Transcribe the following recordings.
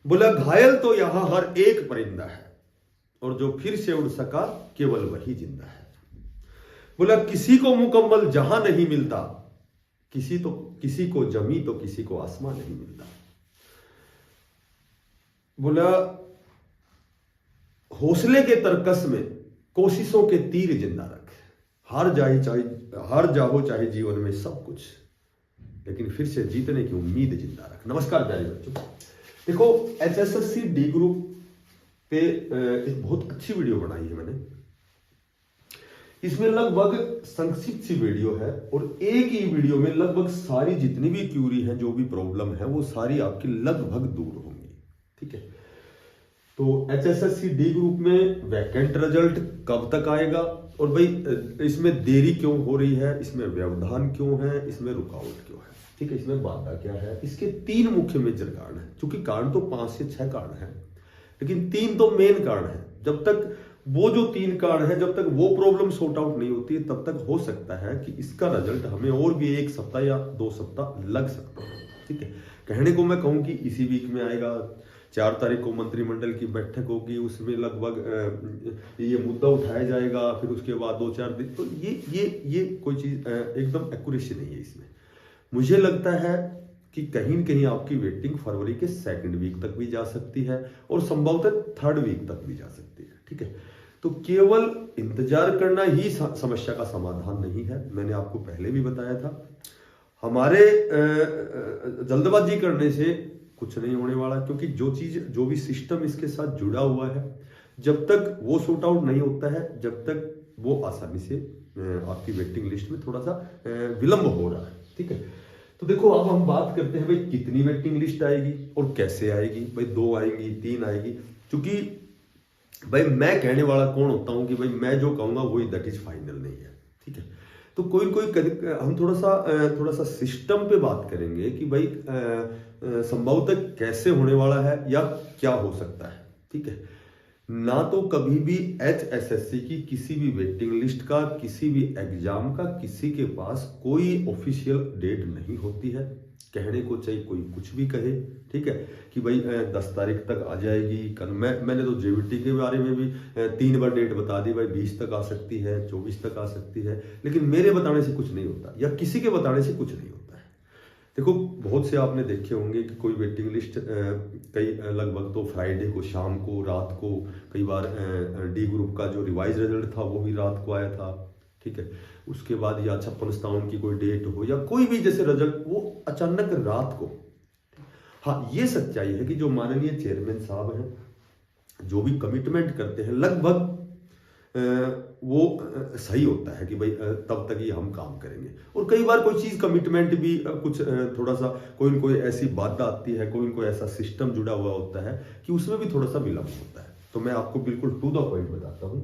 बोला घायल तो यहां हर एक परिंदा है और जो फिर से उड़ सका केवल वही जिंदा है। बोला किसी को मुकम्मल जहां नहीं मिलता, किसी को जमी तो किसी को आसमां नहीं मिलता। बोला हौसले के तरकस में कोशिशों के तीर जिंदा रख, हार जाओ चाहे जीवन में सब कुछ, लेकिन फिर से जीतने की उम्मीद जिंदा रख। नमस्कार प्यारे बच्चों, देखो HSSC डी ग्रुप पे एक बहुत अच्छी वीडियो बनाई है मैंने। इसमें लगभग संक्षिप्त सी वीडियो है और एक ही वीडियो में लगभग सारी जितनी भी क्यूरी है, जो भी प्रॉब्लम है, वो सारी आपकी लगभग दूर होंगी। ठीक है, तो HSSC डी ग्रुप में वैकेंट रिजल्ट कब तक आएगा और भाई इसमें देरी क्यों हो रही है, इसमें व्यवधान क्यों है, इसमें रुकावट क्यों है, ठीक है, इसमें बाधा क्या है, इसके 3 मुख्य मेजर कारण है। क्योंकि कारण तो 5 से 6 कारण है, लेकिन 3 तो मेन कारण है। जब तक वो जो 3 कारण है, जब तक वो प्रॉब्लम सॉर्ट आउट नहीं होती है, तब तक हो सकता है कि इसका रिजल्ट हमें और भी 1 सप्ताह या 2 सप्ताह लग सकते हैं। ठीक है, कहने को मैं कहूं कि इसी वीक में आएगा। 4 तारीख को मंत्रिमंडल की बैठक होगी, उसमें लगभग ये मुद्दा उठाया जाएगा, फिर उसके बाद 2-4 दिन, तो ये कोई चीज एकदम एक्यूरेसी नहीं है इसमें। मुझे लगता है कि कहीं न कहीं आपकी वेटिंग फरवरी के 2nd वीक तक भी जा सकती है और संभवतः 3rd वीक तक भी जा सकती है। ठीक है, तो केवल इंतजार करना ही समस्या का समाधान नहीं है। मैंने आपको पहले भी बताया था, हमारे जल्दबाजी करने से कुछ नहीं होने वाला, क्योंकि जो भी सिस्टम इसके साथ जुड़ा हुआ है, जब तक वो सॉर्ट आउट नहीं होता है, जब तक वो आसानी से आपकी वेटिंग लिस्ट में थोड़ा सा विलंब हो रहा है। ठीक है, तो देखो अब हम बात करते हैं भाई कितनी वेटिंग लिस्ट आएगी और कैसे आएगी। भाई 2 आएगी, 3 आएगी, क्योंकि भाई मैं कहने वाला कौन होता हूं कि भाई मैं जो कहूंगा वही दैट इज फाइनल नहीं है। ठीक है, तो कोई हम थोड़ा सा सिस्टम पे बात करेंगे कि भाई संभवतः कैसे होने वाला है या क्या हो सकता है। ठीक है, ना तो कभी भी HSSC की किसी भी वेटिंग लिस्ट का, किसी भी एग्जाम का, किसी के पास कोई ऑफिशियल डेट नहीं होती है। कहने को चाहिए कोई कुछ भी कहे, ठीक है, कि भाई 10 तारीख तक आ जाएगी। कल मैंने तो JVT के बारे में भी 3 बार डेट बता दी, भाई 20 तक आ सकती है, 24 तक आ सकती है, लेकिन मेरे बताने से कुछ नहीं होता या किसी के बताने से कुछ नहीं होता है। देखो बहुत से आपने देखे होंगे कि कोई वेटिंग लिस्ट लगभग तो फ्राइडे को शाम को, रात को, कई बार डी ग्रुप का जो रिवाइज रिजल्ट था वो भी रात को आया था। ठीक है, उसके बाद या 56-57 की कोई डेट हो या कोई भी जैसे रिजल्ट, वो अचानक रात को। हाँ, ये सच्चाई है कि जो माननीय चेयरमैन साहब हैं, जो भी कमिटमेंट करते हैं, लगभग वो सही होता है कि भाई तब तक ही हम काम करेंगे। और कई बार कोई चीज कमिटमेंट भी कुछ थोड़ा सा कोई न कोई ऐसी बात आती है, कोई न कोई ऐसा सिस्टम जुड़ा हुआ होता है कि उसमें भी थोड़ा सा विलंब होता है। तो मैं आपको बिल्कुल टू द पॉइंट बताता हूं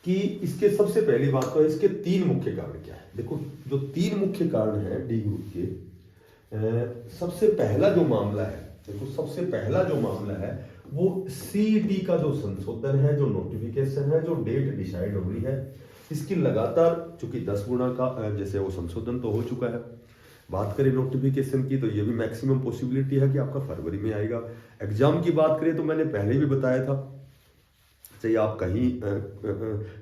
कि इसके सबसे पहली बात तो इसके 3 मुख्य कारण क्या है। देखो जो 3 मुख्य कारण है डी ग्रुप के, सबसे पहला जो मामला है, देखो सबसे पहला जो मामला है वो CET का जो संशोधन है, जो नोटिफिकेशन है, जो डेट डिसाइड हो रही है, इसकी लगातार, चूंकि 10 गुना का जैसे वो संशोधन तो हो चुका है। बात करें नोटिफिकेशन की तो ये भी मैक्सिमम पॉसिबिलिटी है कि आपका फरवरी में आएगा। एग्जाम की बात करें तो मैंने पहले भी बताया था, चाहे आप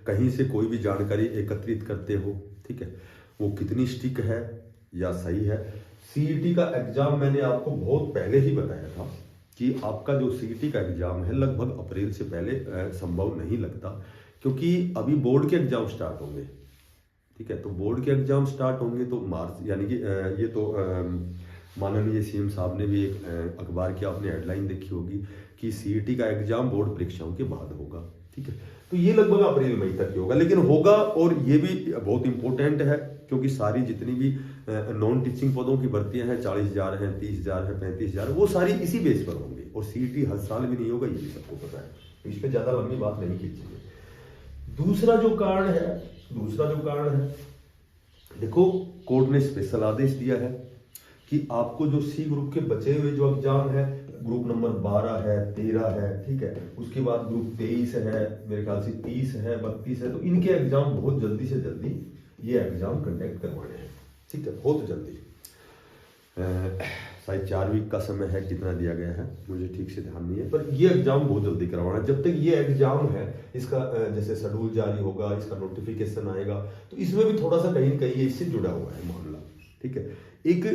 कहीं से कोई भी जानकारी एकत्रित करते हो, ठीक है, वो कितनी स्टिक है या सही है। CET का एग्जाम मैंने आपको बहुत पहले ही बताया था कि आपका जो CET का एग्जाम है लगभग अप्रैल से पहले संभव नहीं लगता, क्योंकि अभी बोर्ड के एग्जाम स्टार्ट होंगे। ठीक है, तो बोर्ड के एग्जाम स्टार्ट होंगे तो मार्च, यानी कि ये तो माननीय CM साहब ने भी एक अखबार की आपने हेडलाइन देखी होगी कि CET का एग्जाम बोर्ड परीक्षाओं के बाद होगा। ठीक है, तो ये लगभग अप्रैल मई तक ही होगा, लेकिन होगा। और ये भी बहुत इंपॉर्टेंट है क्योंकि सारी जितनी भी नॉन टीचिंग पदों की भर्तियां हैं, 40,000 हैं, 30,000 है, 35,000, वो सारी इसी बेस पर होंगी। और CET हर साल भी नहीं होगा, ये भी सबको पता है, तो इस पर ज्यादा लंबी बात नहीं खींचेंगे। दूसरा जो कारण है, देखो कोर्ट ने स्पेशल आदेश दिया है कि आपको जो C ग्रुप के बचे हुए जो एग्जाम है, ग्रुप नंबर 12 है, 13 है, ठीक है, उसके बाद ग्रुप 23 है, मेरे ख्याल से 30 है, 32 है, तो इनके एग्जाम बहुत जल्दी से जल्दी ये एग्जाम कंडक्ट करवाने हैं। ठीक है, बहुत जल्दी। शायद 4 वीक का समय है, कितना दिया गया है मुझे ठीक से ध्यान नहीं है, पर ये एग्जाम बहुत जल्दी करवाना है। जब तक ये एग्जाम है, इसका जैसे शेड्यूल जारी होगा, इसका नोटिफिकेशन आएगा, तो इसमें भी थोड़ा सा कहीं न कहीं इससे जुड़ा हुआ है मामला, ठीक है। एक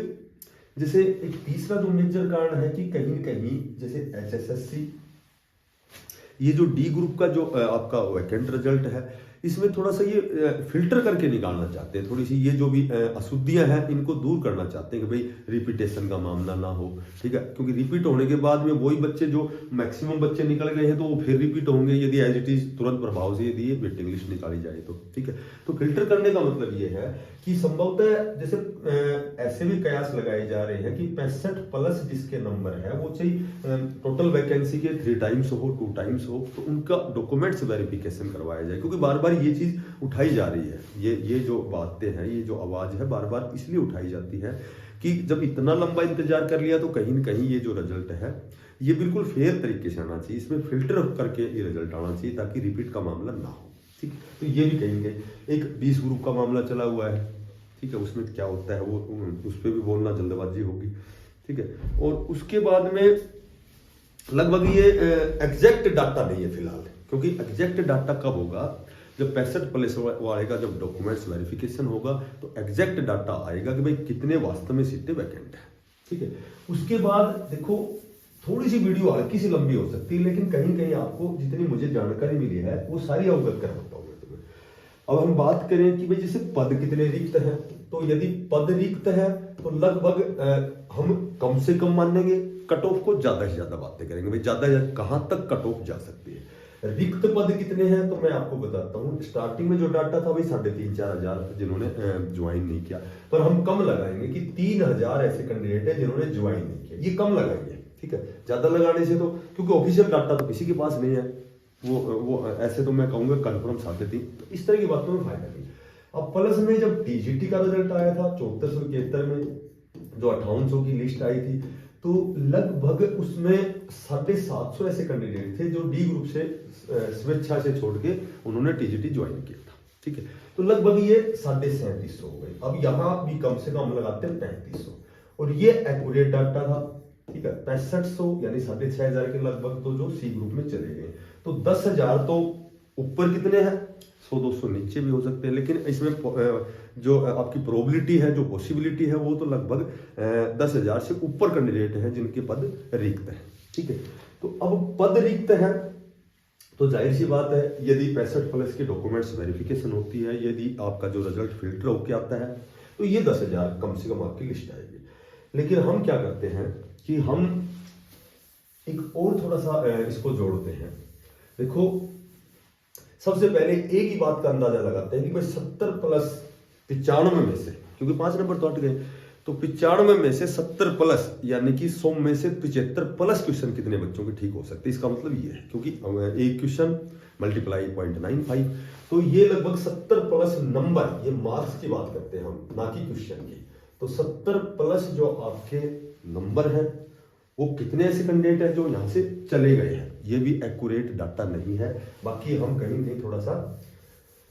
जैसे एक तीसरा जो मेजर कारण है कि कहीं न कहीं जैसे HSSC, ये जो डी ग्रुप का जो आपका वैकेंट रिजल्ट है, इसमें थोड़ा सा ये फिल्टर करके निकालना चाहते हैं, थोड़ी सी ये जो भी अशुद्धियां हैं इनको दूर करना चाहते हैं कि भाई रिपीटेशन का मामला ना हो, ठीक है। क्योंकि रिपीट होने के बाद में वही बच्चे जो मैक्सिमम बच्चे निकल गए हैं तो वो फिर रिपीट होंगे यदि एज इट इज तुरंत प्रभाव से यदि ये वेटिंग लिस्ट निकाली जाए तो, ठीक है। तो फिल्टर करने का मतलब ये है कि संभवतः जैसे ऐसे भी कयास लगाए जा रहे हैं कि 65+ जिसके नंबर है वो चाहिए टोटल वैकेंसी के 3 टाइम्स हो, 2 टाइम्स हो, तो उनका डॉक्यूमेंट्स वेरिफिकेशन करवाया जाए। क्योंकि बार बार ये चीज उठाई जा रही है, ये जो बातें हैं, ये जो आवाज है बार बार इसलिए उठाई जाती है कि जब इतना लंबा इंतजार कर लिया तो कहीं न कहीं ये जो रिजल्ट है ये बिल्कुल फेयर तरीके से आना चाहिए, इसमें फिल्टर करके ये रिजल्ट आना चाहिए ताकि रिपीट का मामला ना हो, ठीक। तो ये भी कहेंगे। एक 20 ग्रुप का मामला चला हुआ है, ठीक है, उसमें क्या होता है वो उस पर भी बोलना जल्दबाजी होगी, ठीक है। और उसके बाद में लगभग ये एग्जैक्ट डाटा नहीं है फिलहाल, क्योंकि एग्जैक्ट डाटा कब होगा, जब 65+ वाले का जब डॉक्यूमेंट्स वेरिफिकेशन होगा तो एग्जैक्ट डाटा आएगा कि भाई कितने वास्तव में सीटें वैकेंट है, ठीक है। उसके बाद देखो थोड़ी सी वीडियो हल्की सी लंबी हो सकती है, लेकिन कहीं कहीं आपको जितनी मुझे जानकारी मिली है वो सारी अवगत करवाता हूँ मैं तुम्हें। अब हम बात करें कि भाई जैसे पद कितने रिक्त हैं, तो यदि पद रिक्त है तो लगभग हम कम से कम मानेंगे, कट ऑफ को ज्यादा से ज्यादा बातें करेंगे, भाई ज्यादा कहां तक कट ऑफ जा सकती है। रिक्त पद कितने हैं तो मैं आपको बताता हूँ। स्टार्टिंग में जो डाटा था भाई 3,500-4 हजार जिन्होंने ज्वाइन नहीं किया, पर हम कम लगाएंगे कि 3,000 ऐसे कैंडिडेट है जिन्होंने ज्वाइन नहीं किया, ये कम लगाएंगे, ठीक है। ज्यादा लगाने से तो, क्योंकि ऑफिशियल डाटा तो किसी के पास नहीं है, वो ऐसे तो मैं कहूंगा कन्फर्म 3.5, तो इस तरह की बातों में फायदा नहीं। अब प्लस में जब टीजीटी का रिजल्ट आया था 7471 में, जो 5800 की लिस्ट आई थी, तो लगभग उसमें 750 ऐसे कैंडिडेट थे जो डी ग्रुप से स्वेच्छा से छोड़ के उन्होंने टीजीटी ज्वाइन किया था, ठीक है। तो लगभग ये 3750 हो गए। अब यहाँ भी कम से कम लगाते हैं 3500, और ये एक्यूरेट डाटा था, ठीक है। 6500 यानी 6500 के लगभग तो जो सी ग्रुप में चले गए, तो 10,000 तो ऊपर कितने हैं, 100-200 नीचे भी हो सकते हैं, लेकिन इसमें जो आपकी प्रोबेबिलिटी है, जो पॉसिबिलिटी है, वो तो लगभग 10,000 से ऊपर कैंडिडेट हैं जिनके पद रिक्त हैं, ठीक है। तो अब पद रिक्त है तो जाहिर सी बात है यदि 65+ के डॉक्यूमेंट्स वेरिफिकेशन होती है, यदि आपका जो रिजल्ट फिल्टर होकर आता है तो ये 10,000 कम से कम आपकी लिस्ट आएगी। लेकिन हम क्या करते हैं कि हम एक और थोड़ा सा इसको जोड़ते हैं। देखो सबसे पहले एक ही बात का अंदाजा लगाते हैं कि भाई 70+ 95 में से, क्योंकि 5 नंबर तो हट गए, तो 95 में से 70+ यानी कि 100 में से 75+ क्वेश्चन कितने बच्चों के ठीक हो सकते हैं। इसका मतलब ये है, क्योंकि एक क्वेश्चन मल्टीप्लाई 0.95, तो ये लगभग 70+ नंबर, ये मार्क्स की बात करते हैं हम, ना कि क्वेश्चन की। तो 70+ जो आपके नंबर हैं वो कितने ऐसे कैंडिडेट हैं जो यहाँ से चले गए हैं, ये भी एक्यूरेट डाटा नहीं है। बाकी हम कहीं कहीं थोड़ा सा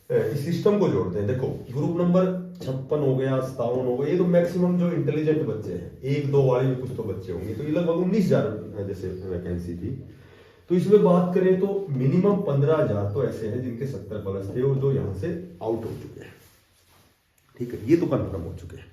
इस सिस्टम को जोड़ते हैं। देखो ग्रुप नंबर 56 हो गया, 57 हो गया, ये तो मैक्सिमम जो इंटेलिजेंट बच्चे हैं, 1-2 वाले भी कुछ तो बच्चे होंगे, तो ये लगभग 19,000 जैसे वैकेंसी थी। तो इसमें बात करें तो मिनिमम 15,000 तो ऐसे हैं जिनके 70+ थे और जो यहाँ से आउट हो चुके हैं, ठीक है। ये तो कन्फर्म हो चुके हैं।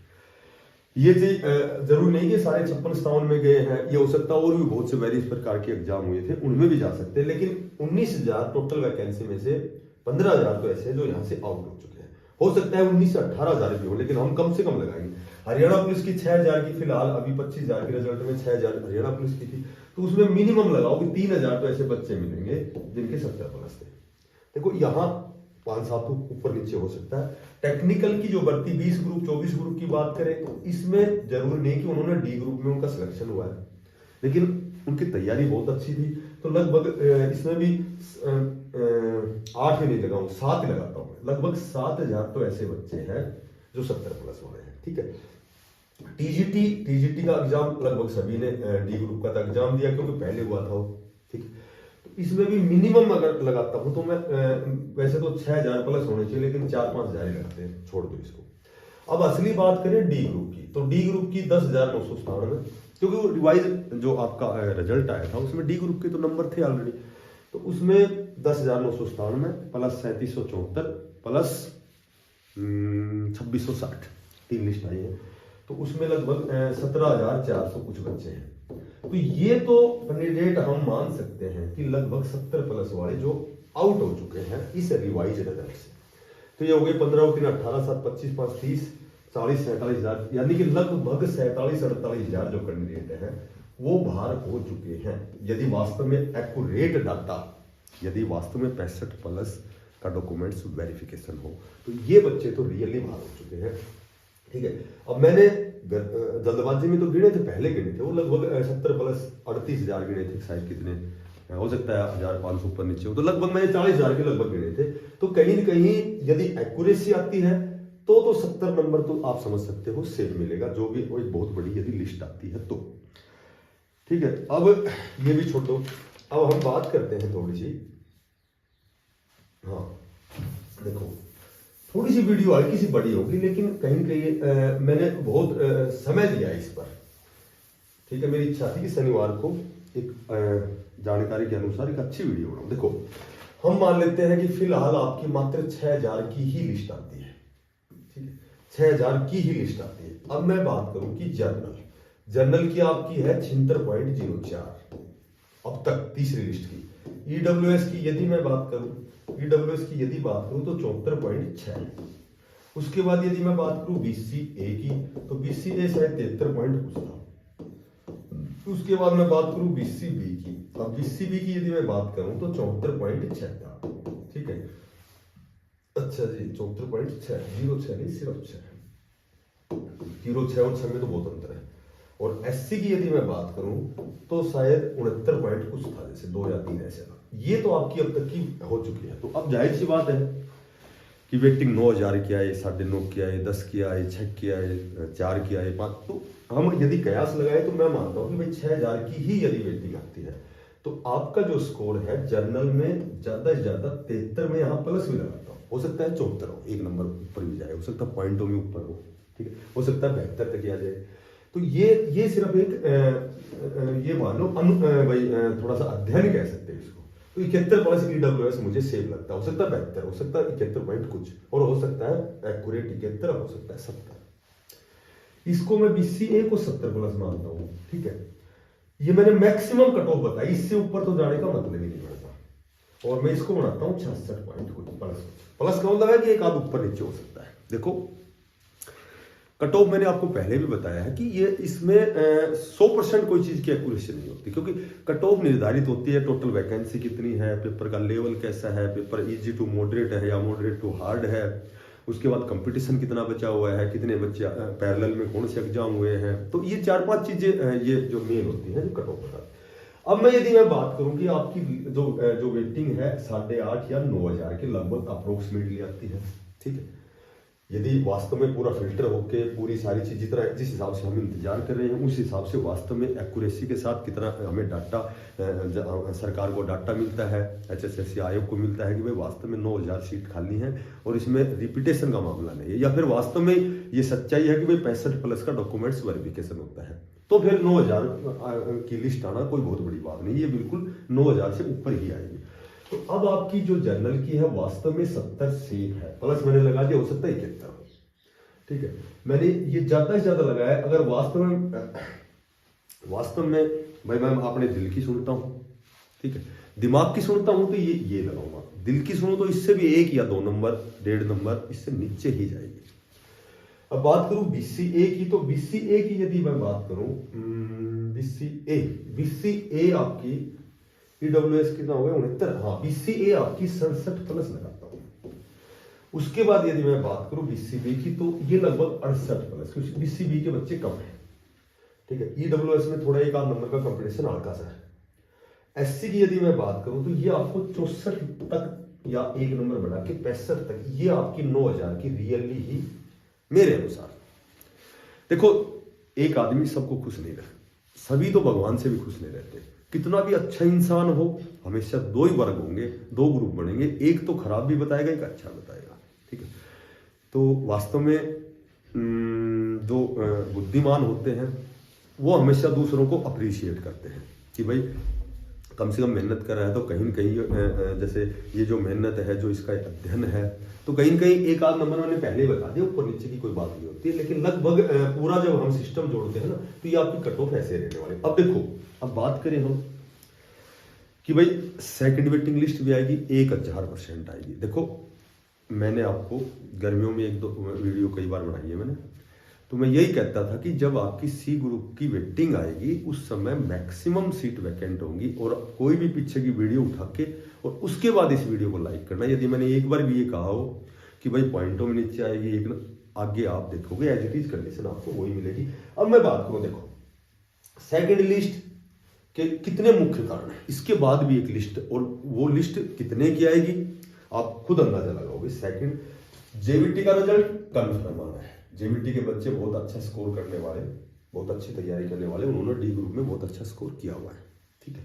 ये जरूर नहीं कि सारे 56-57 में गए हैं, ये हो सकता है और भी बहुत से वेरियस प्रकार के एग्जाम हुए थे उनमें भी जा सकते हैं, लेकिन 19,000 टोटल वैकेंसी में से 15,000 तो ऐसे हैं जो यहाँ से आउट हो चुके हैं। हो सकता है 19 से 18,000 भी हो, लेकिन हम कम से कम लगाएंगे। हरियाणा पुलिस की 6,000 की फिलहाल अभी 25,000 के रिजल्ट में 6,000 हरियाणा पुलिस की थी, तो उसमें मिनिमम लगाओ कि 3,000 तो ऐसे बच्चे मिलेंगे जिनके 70+ थे। देखो यहाँ 5-7 ऊपर नीचे हो सकता है। टेक्निकल की जो भर्ती 20 ग्रुप 24 ग्रुप की बात करें तो इसमें जरूर नहीं कि उन्होंने डी ग्रुप में उनका सिलेक्शन हुआ है, लेकिन उनकी तैयारी बहुत अच्छी थी, तो लगभग इसमें भी 8 ही नहीं लगाऊं, 7 ही लगाता हूं। लगभग 7,000 तो ऐसे बच्चे हैं जो 70+ वाले हैं, ठीक है। टीजीटी का एग्जाम लगभग सभी ने डी ग्रुप का एग्जाम दिया क्योंकि पहले हुआ था वो, ठीक है। इसमें भी मिनिमम अगर लगाता हूं तो मैं वैसे तो 6,000+ होने चाहिए, लेकिन 4-5,000 ही लगते हैं, छोड़ दो इसको। अब असली बात करें डी ग्रुप की, तो डी ग्रुप की 10,997, क्योंकि वो रिवाइज जो आपका रिजल्ट आया था उसमें डी ग्रुप के तो नंबर थे ऑलरेडी, तो उसमें 10,997 प्लस 3774 प्लस 2660 3 लिस्ट आई है, तो उसमें लगभग 17,400 कुछ बच्चे हैं। तो ये तो कैंडिडेट हम मान सकते हैं कि लगभग 70 प्लस वाले जो आउट हो चुके हैं इस रिवाइज रिजल्ट से। तो ये हो गए 15 और 3 18 7 25 5 30 40 47 हजार, यानी कि लगभग 47-48 हजार जो कैंडिडेट हैं वो बाहर हो चुके हैं। यदि वास्तव में एक्यूरेट डाटा, यदि वास्तव में 65 प्लस का डॉक्यूमेंट्स वेरिफिकेशन हो, तो ये बच्चे तो रियली बाहर हो चुके हैं। ठीक है, अब मैंने जल्दबाजी में तो गिने थे, पहले गिने थे वो लगभग 70 प्लस 38 हजार गिने थे, शायद कितने हो सकता है 1500 ऊपर नीचे हो, तो लगभग मैंने 40 हजार के लगभग गिने थे। तो कहीं न कहीं यदि एक्यूरेसी आती है तो 70 नंबर तो आप समझ सकते हो सेफ मिलेगा, जो भी एक बहुत बड़ी यदि लिस्ट आती है तो। ठीक है, अब ये भी छोड़ दो, अब हम बात करते हैं थोड़ी सी, हाँ देखो थोड़ी सी वीडियो हल्की सी बड़ी होगी, लेकिन कहीं न कहीं मैंने बहुत समय दिया इस पर। ठीक है, मेरी इच्छा थी कि शनिवार को एक जानकारी के अनुसार एक अच्छी वीडियो बनाऊं। देखो हम मान लेते हैं कि फिलहाल आपकी मात्र 6000 की ही लिस्ट आती है। ठीक है, 6000 की ही लिस्ट आती है। अब मैं बात करूं कि जर्नल की आपकी है 76.04 अब तक तीसरी लिस्ट की। ईडब्ल्यूएस की यदि मैं बात करूं, ईडब्ल्यूएस की यदि बात करूं तो 74.6। उसके बाद यदि मैं बात करूं बीसीए की, तो बीसीए शायद 73 पॉइंट कुछ था। उसके बाद मैं बात करूं बीसीबी की, अब बीसीबी की यदि मैं बात करूं तो 74.6 था। ठीक है, अच्छा जी 74.6, 06 नहीं सिर्फ 6, 06 और 6 में तो बहुत अंतर है। और एससी की यदि मैं बात करूं तो शायद 69 पॉइंट कुछ था, जैसे 2 या 3 ऐसे था। ये तो आपकी अब तक की हो चुकी है। तो अब जाहिर सी बात है कि वेटिंग 9000 की आए, 9.5 की आए, 10 की आए, 6 की आए, 4 की आए, 5, तो हम यदि कयास लगाए तो मैं मानता हूं कि भाई 6000 की ही यदि वेटिंग आती है तो आपका जो स्कोर है जर्नल में ज्यादा से ज्यादा 73 में, यहाँ प्लस भी लगाता हूँ, हो सकता है 74 हो, एक नंबर ऊपर भी जाए, हो सकता है पॉइंटों में ऊपर हो। ठीक है, हो सकता है 72 तक आ जाए। तो ये सिर्फ एक ये मान लो भाई थोड़ा सा अध्ययन कह सकते हैं इसको। तो 71 प्लस ईडब्ल्यूएस मुझे सेफ लगता है, हो सकता है 72, हो सकता है 71 पॉइंट कुछ, और हो सकता है एक्यूरेट 71, हो सकता है 70। इसको मैं बीसीए को 70 प्लस मानता हूँ। ठीक है, ये मैंने मैक्सिमम कट ऑफ बताई, इससे ऊपर तो जाने का मतलब ही नहीं बनता। और मैं इसको बनाता हूँ 66 पॉइंट कुछ प्लस। प्लस का मतलब है कि एक आध ऊपर नीचे हो सकता है। देखो कट ऑफ मैंने आपको पहले भी बताया है कि ये इसमें 100% कोई चीज की एक्यूरेसी नहीं होती, क्योंकि कट ऑफ निर्धारित होती है टोटल वैकेंसी कितनी है, पेपर का लेवल कैसा है, पेपर इजी टू मॉडरेट है या मॉडरेट टू हार्ड है, उसके बाद कंपटीशन कितना बचा हुआ है, कितने बच्चे पैरेलल में कौन से एग्जाम हुए हैं। तो ये 4-5 चीजें ये जो मेन होती है जो कट ऑफ होता है। अब मैं यदि मैं बात करूं कि आपकी जो वेटिंग है 8.5 या 9000 के लगभग अप्रोक्सीमेटली आती है। ठीक है, यदि वास्तव में पूरा फिल्टर होके पूरी सारी चीज जिस हिसाब से हम इंतजार कर रहे हैं उस हिसाब से वास्तव में एक्यूरेसी के साथ कितना हमें डाटा सरकार को डाटा मिलता है, एचएसएससी आयोग को मिलता है कि भाई वास्तव में 9000 सीट खाली हैं और इसमें रिपीटेशन का मामला नहीं है, या फिर वास्तव में ये सच्चाई है कि भाई 65 प्लस का डॉक्यूमेंट्स वेरिफिकेशन होता है, तो फिर 9000 की लिस्ट आना कोई बहुत बड़ी बात नहीं, ये बिल्कुल 9000 से ऊपर ही आएगी। तो अब आपकी जो जर्नल की है वास्तव में 70 सेफ है, प्लस मैंने लगा दिया, हो सकता है 71 हो। ठीक है, मैंने ये ज्यादा से ज्यादा लगाया। अगर वास्तव में भाई मैं अपने दिल की सुनता हूं, ठीक है, दिमाग की सुनता हूं, तो ये लगाऊंगा। दिल की सुनो तो इससे भी 1 या 2 नंबर 1.5 नंबर इससे नीचे ही जाएगी। अब बात करूं बीसीए की, तो बीसीए की यदि मैं बात करूं बीसीए आपकी ईडब्ल्यूएस कितना हो गया 69, हाँ बीसीए आपकी 67 प्लस लगाता हूं। उसके बाद यदि मैं बात करूं बीसीबी की, तो ये लगभग 68 प्लस, क्योंकि बीसीबी के बच्चे कम है। ठीक है, ईडब्ल्यूएस में थोड़ा एक आध नंबर का कंपटीशन हल्का सा है। एससी की यदि मैं बात करूं तो ये आपको 64 तक या एक नंबर बढ़ा के 65 तक, ये आपकी 9000 की रियली ही मेरे अनुसार। देखो एक आदमी सबको खुश नहीं रहता, सभी तो भगवान से भी खुश नहीं रहते। कितना भी अच्छा इंसान हो हमेशा 2 ही वर्ग होंगे, 2 ग्रुप बनेंगे, एक तो खराब भी बताएगा एक अच्छा बताएगा। ठीक है, तो वास्तव में जो बुद्धिमान होते हैं वो हमेशा दूसरों को अप्रिशिएट करते हैं कि भाई कम से कम मेहनत कर रहा है, तो कहीं न कहीं जैसे ये जो मेहनत है, जो इसका अध्ययन है, तो कहीं न कहीं एक आध नंबर मैंने पहले ही बता दिया, ऊपर नीचे की कोई बात नहीं होती है, लेकिन लगभग पूरा जब हम सिस्टम जोड़ते हैं ना, तो ये आपकी कट ऑफ ऐसे रहने वाले। अब देखो, अब बात करें हम कि भाई सेकंड वेटिंग लिस्ट भी आएगी, 1000% आएगी। देखो मैंने आपको गर्मियों में 1-2 वीडियो कई बार बनाई है मैंने, तो मैं यही कहता था कि जब आपकी सी ग्रुप की वेटिंग आएगी उस समय मैक्सिमम सीट वैकेंट होंगी, और कोई भी पीछे की वीडियो उठा के और उसके बाद इस वीडियो को लाइक करना। यदि मैंने एक बार भी ये कहा हो कि भाई पॉइंटों में नीचे आएगी एक ना, आगे आप देखोगे एज इट इज कंडीशन आपको वही मिलेगी। अब मैं बात करूं, देखो सेकेंड लिस्ट के कितने मुख्य कारण है, इसके बाद भी एक लिस्ट, और वो लिस्ट कितने की आएगी आप खुद अंदाजा लगाओगे। सेकंड, जेबीटी का रिजल्ट कन्फर्म आ रहा है, जेबीटी के बच्चे बहुत अच्छा स्कोर करने वाले, बहुत अच्छी तैयारी करने वाले, उन्होंने डी ग्रुप में बहुत अच्छा स्कोर किया हुआ है, ठीक है।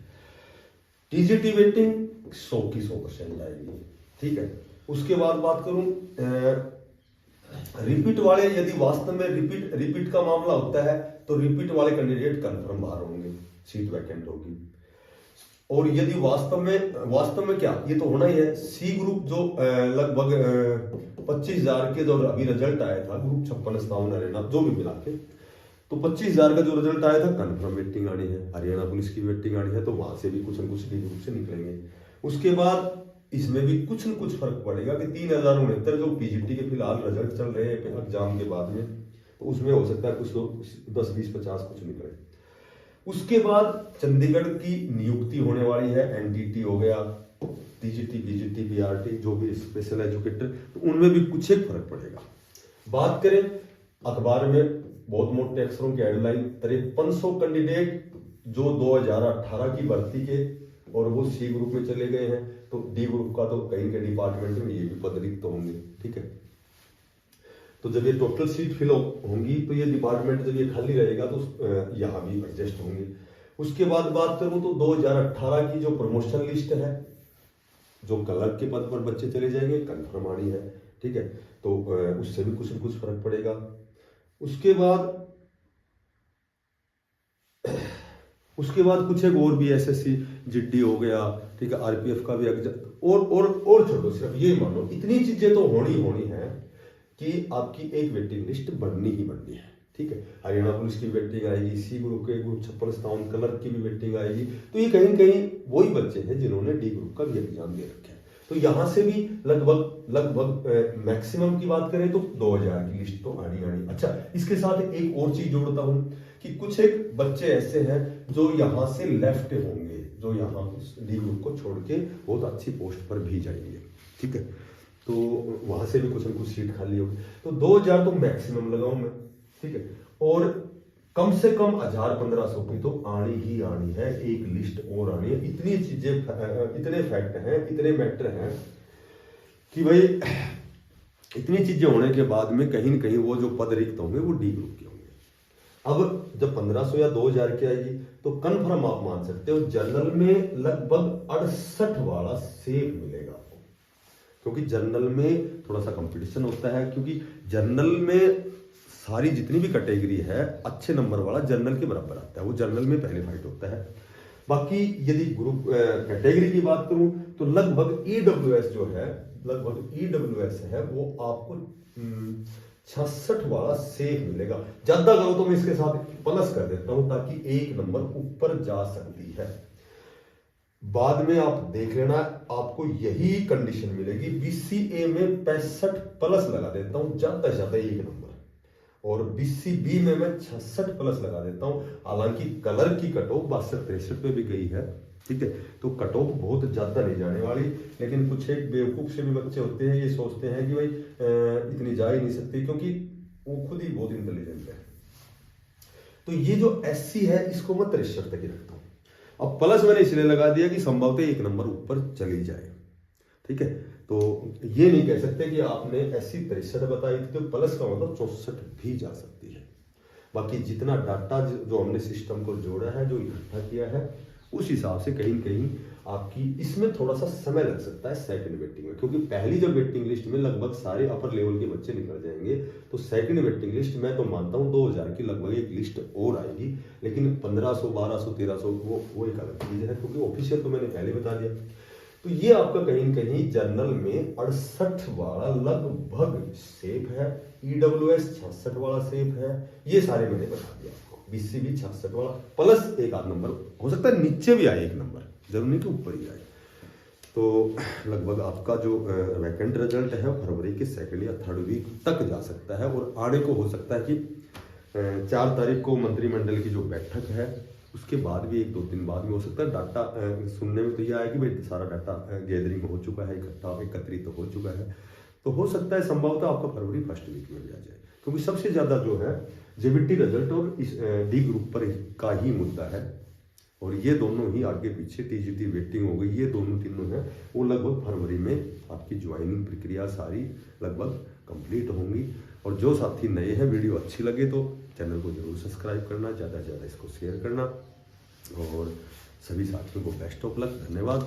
टीजीटी वेटिंग 100 की 100% आएगी, ठीक है। उसके बाद बात करूं रिपीट वाले, यदि वास्तव में रिपीट का मामला होता है तो रिपीट वाले कैंडिडेट कन्फर्म बाहर होंगे, सीट वैकेंट होगी। और यदि वास्तव में क्या, ये तो होना ही है, सी ग्रुप जो लगभग 25,000 के जो अभी रिजल्ट आया था, ग्रुप 56 57 हरियाणा जो भी मिला के, तो 25,000 का जो रिजल्ट आया था कन्फर्म वेटिंग आनी है, हरियाणा पुलिस की वेटिंग आनी है, तो वहां से भी कुछ न कुछ डी ग्रुप से निकलेंगे। उसके बाद इसमें भी कुछ न कुछ फर्क पड़ेगा कि 3069 जो पीजीटी के फिलहाल रिजल्ट चल रहे हैं एग्जाम के बाद में, तो उसमें हो सकता है कुछ लोग 10 20 50 कुछ निकले। उसके बाद चंडीगढ़ की नियुक्ति होने वाली है, एनटीटी हो गया, टीजीटी बीजीटी बीआरटी जो भी स्पेशल एजुकेटर, तो उनमें भी कुछ एक फर्क पड़ेगा। बात करें अखबार में बहुत मोटे अक्षरों की हेडलाइन, 5300 कैंडिडेट जो 2018 की भर्ती के और वो सी ग्रुप में चले गए हैं, तो डी ग्रुप का तो कहीं के डिपार्टमेंट में ये भी पद रिक्त होंगे, ठीक है। तो जब ये टोटल सीट फिल होंगी तो ये डिपार्टमेंट जब ये खाली रहेगा तो यहाँ भी एडजस्ट होंगे। उसके बाद बात करूं तो 2018 की जो प्रमोशन लिस्ट है, जो क्लर्क के पद पर बच्चे चले जाएंगे, कन्फर्म आनी है, ठीक है, तो उससे भी कुछ न कुछ फर्क पड़ेगा। उसके बाद कुछ एक और भी एसएससी जीडी हो गया, ठीक है, आरपीएफ का भी और छोड़ो, सिर्फ ये मानो इतनी चीजें तो होनी है कि आपकी एक वेटिंग लिस्ट बननी ही बननी है, ठीक है। हरियाणा पुलिस की वेटिंग आएगी, सी ग्रुप के ग्रुप 56 57 क्लर्क की भी वेटिंग आएगी, तो ये कहीं वही बच्चे हैं जिन्होंने डी ग्रुप का भी एग्जाम दे रखे हैं। तो यहां से भी लगभग मैक्सिमम की बात करें तो 2000 की लिस्ट तो आनी। अच्छा, इसके साथ एक और चीज जोड़ता हूं कि कुछ एक बच्चे ऐसे हैं जो यहां से लेफ्ट होंगे, जो यहाँ डी ग्रुप को छोड़ के बहुत अच्छी पोस्ट पर भी जाएंगे, ठीक है, तो वहां से भी कुछ न कुछ सीट खाली होगी। तो 2000 तो मैक्सिमम लगाऊं मैं, ठीक है, और कम से कम 1000-1500 की तो आनी ही आनी है, एक लिस्ट और आनी है। इतनी चीजें, इतने फैक्ट हैं, इतने मैटर हैं कि भाई इतनी चीजें होने के बाद में कहीं न कहीं वो जो पद रिक्त होंगे वो डी ग्रुप के होंगे। अब जब 1500 या 2000 की आएगी तो कन्फर्म आप मान सकते हो जनरल में लगभग 68 वाला सेफ मिलेगा आपको, क्योंकि जनरल में थोड़ा सा कंपटीशन होता है, क्योंकि जनरल में सारी जितनी भी कैटेगरी है अच्छे नंबर वाला जनरल के बराबर आता है, वो जनरल में पहले फाइट होता है। बाकी यदि ग्रुप कैटेगरी की बात करूं तो लगभग ईडब्ल्यूएस जो है, वो आपको 66 वाला सेफ मिलेगा। ज्यादा करो तो मैं इसके साथ प्लस कर देता हूं ताकि एक नंबर ऊपर जा सकती है। बाद में आप देख लेना, आपको यही कंडीशन मिलेगी। बीसीए में 65 प्लस लगा देता हूं, ज्यादा से ज्यादा एक नंबर, और बीसीबी में मैं 66 प्लस लगा देता हूं। हालांकि कलर की कट ऑफ 62-63 पे भी गई है, ठीक है, तो कट ऑफ बहुत ज्यादा नहीं जाने वाली, लेकिन कुछ एक बेवकूफ से भी बच्चे होते हैं, ये सोचते हैं कि भाई इतनी जा ही नहीं सकती, क्योंकि वो खुद ही बहुत इंटेलिजेंट है। तो ये जो एससी है इसको मैं 63 तक ही रखता हूं। अब प्लस मैंने इसलिए लगा दिया कि संभवतः एक नंबर ऊपर चली जाए, ठीक है, तो ये नहीं कह सकते कि आपने एससी 63 बताई थी तो प्लस का मतलब 64 भी जा सकती है। बाकी जितना डाटा जो हमने सिस्टम को जोड़ा है, जो इकट्ठा किया है, उस हिसाब से कहीं न कहीं आपकी इसमें थोड़ा सा समय लग सकता है सेकंड वेटिंग में, क्योंकि पहली जब वेटिंग लिस्ट में लगभग सारे अपर लेवल के बच्चे निकल जाएंगे, तो सेकंड वेटिंग लिस्ट मैं तो मानता हूँ 2000 की लगभग एक लिस्ट और आएगी। लेकिन 1500, 1200, 1300 वो एक अलग चीज़ है, क्योंकि ऑफिशियल तो मैंने पहले बता दिया। तो ये आपका कहीं न कहीं जनरल में 68 वाला लगभग सेफ है, EWS 66 वाला सेफ है, ये सारे मैंने बता दिया आपको। BCB 66 वाला प्लस एक आध नंबर हो सकता है नीचे भी आए, एक नंबर जरूर नहीं कि ऊपर ही आए। तो लगभग आपका जो वैकेंट रिजल्ट है फरवरी के सेकंड या थर्ड वीक तक जा सकता है, और आने को हो सकता है कि 4 तारीख को मंत्रिमंडल की जो बैठक है उसके बाद भी 1-2 दिन बाद में हो सकता है। डाटा सुनने में तो ये आया कि भाई सारा डाटा गैदरिंग हो चुका है, एकत्रित तो हो चुका है, तो हो सकता है संभवतः आपका फरवरी फर्स्ट वीक में भी आ जाए, क्योंकि सबसे ज़्यादा जो है जेबीटी रिजल्ट और इस डी ग्रुप पर का ही मुद्दा है, और ये दोनों ही आगे पीछे टीजीटी वेटिंग हो गई, ये दोनों तीनों हैं वो लगभग फरवरी में आपकी ज्वाइनिंग प्रक्रिया सारी लगभग कंप्लीट होंगी। और जो साथी नए हैं, वीडियो अच्छी लगे तो चैनल को जरूर सब्सक्राइब करना, ज़्यादा से ज़्यादा इसको शेयर करना, और सभी साथियों को बेस्ट ऑफ लक। धन्यवाद।